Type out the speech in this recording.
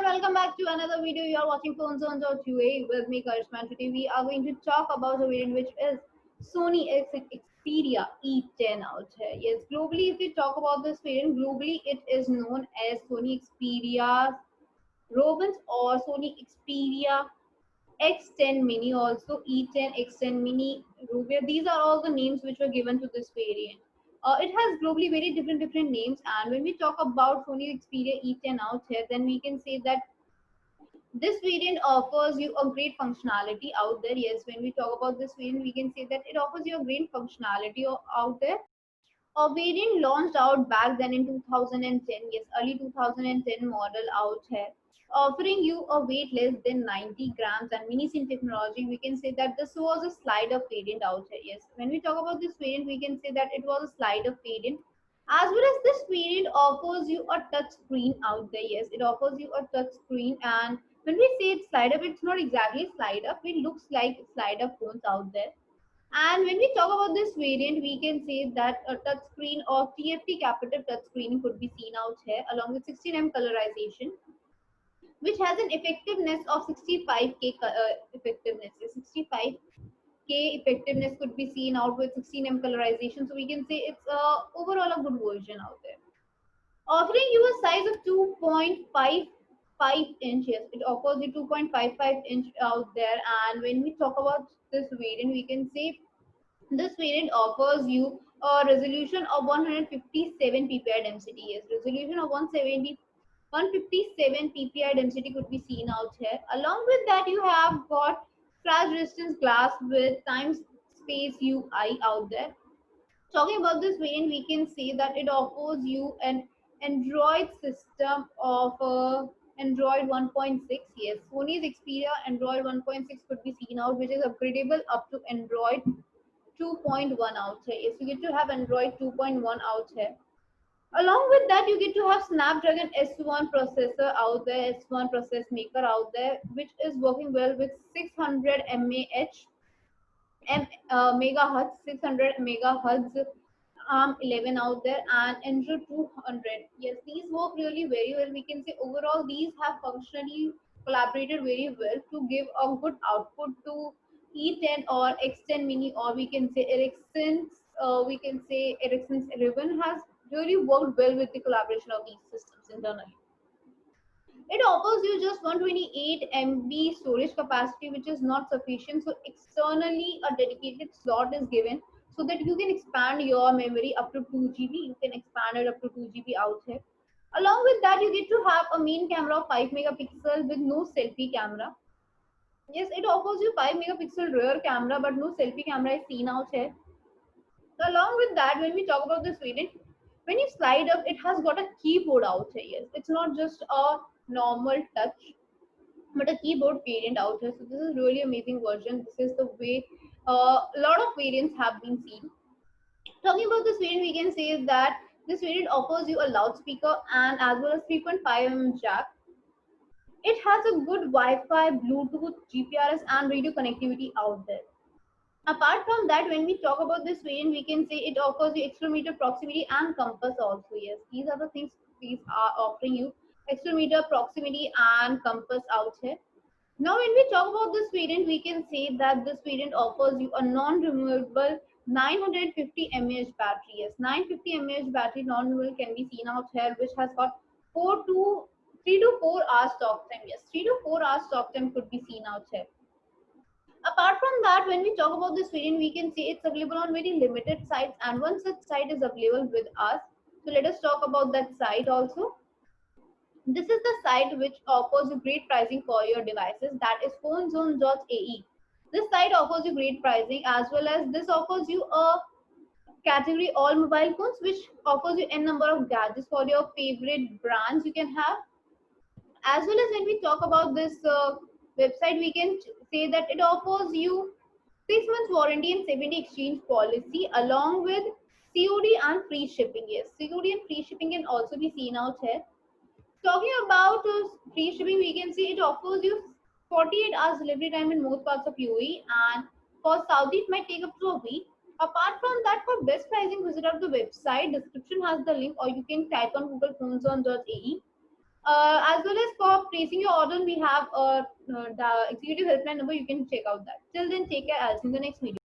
welcome back to another video. You are watching PhoneZone.ua with me, Karishma. Today we are going to talk about a variant which is Sony Xperia E10 out here. Yes, globally, if we talk about this variant, globally it is known as Sony Xperia Robins or Sony Xperia X10 Mini, also E10, X10 Mini, Rubia. These are all the names which were given to this variant. It has globally very different names, and when we talk about Sony Xperia E10 out here, then we can say that this variant offers you a great functionality out there. Yes, when we talk about this variant, we can say that it offers you a great functionality out there. A variant launched out back then in 2010, yes, early 2010 model out here, offering you a weight less than 90 grams and mini SIM technology. We can say that this was a slider variant out here. Yes, when we talk about this variant, we can say that it was a slider variant. As well as this variant offers you a touch screen out there. Yes, it offers you a touch screen, and when we say it's slide up, it's not exactly slide up. It looks like slide up phones out there. And when we talk about this variant, we can say that a touchscreen or TFT capital touchscreen could be seen out here along with 16 colorization, which has an effectiveness of 65K effectiveness. 65K effectiveness could be seen out with 16 colorization. So we can say it's overall a good version out there. Offering you a size of 2.55 inches. It offers you 2.55 inch out there. And when we talk about this variant, we can say this variant offers you a resolution of 157 ppi density. Yes, resolution of 157 ppi density could be seen out here. Along with that, you have got crash resistance glass with time space UI out there. Talking about this variant, we can say that it offers you an Android system of Android 1.6. Yes, Sony's Xperia Android 1.6 could be seen out, which is upgradable up to Android 2.1 out here. Yes, you get to have Android 2.1 out here. Along with that, you get to have Snapdragon S1 processor out there, S1 process maker out there, which is working well with 600 megahertz, 600 megahertz ARM11 out there, and Android 200. Yes, these work really very well. We can say overall these have functionally collaborated very well to give a good output to E10 or X10 Mini, or we can say Ericsson's Ribbon has really worked well with the collaboration of these systems internally. It offers you just 128 MB storage capacity, which is not sufficient. So externally, a dedicated slot is given so that you can expand your memory up to 2 GB. You can expand it up to 2 GB out here. Along with that, you get to have a main camera of 5 megapixel with no selfie camera. Yes, it offers you 5 megapixel rear camera, but no selfie camera is seen out here. So along with that, when we talk about this variant, when you slide up, it has got a keyboard out here. Yes, it's not just a normal touch, but a keyboard variant out here. So this is really amazing version. This is the way a lot of variants have been seen. Talking about this variant, we can say that this variant offers you a loudspeaker and as well as 3.5 mm jack. It has a good Wi-Fi, Bluetooth, GPRS, and radio connectivity out there. Apart from that, when we talk about this variant, we can say it offers you accelerometer, proximity, and compass also. Yes, these are the things these are offering you: accelerometer, proximity, and compass out here. Now, when we talk about this variant, we can say that this variant offers you a non-removable 950 mAh battery. Yes, 950 mAh battery non-removable can be seen out here, which has got 3 to 4 hours talk time. Yes, 3 to 4 hours talk time could be seen out here. Apart from that, when we talk about this variant, we can say it's available on very limited sites, and one such site is available with us. So let us talk about that site also. This is the site which offers you great pricing for your devices. That is phonezone.ae. This site offers you great pricing, as well as this offers you a category all mobile phones, which offers you n number of gadgets for your favorite brands you can have. As well as when we talk about this website, we can say that it offers you 6 months warranty and 70 exchange policy along with COD and free shipping. Yes, COD and free shipping can also be seen out here. Talking about free shipping, we can see it offers you 48 hours delivery time in most parts of UAE, and for Saudi it might take up to a week. Apart from that, for best pricing, visit out the website. Description has the link, or you can type on Google PhoneZone.ae. As well as for placing your order, we have the executive helpline number. You can check out that. Till then, take care. I'll see you in the next video.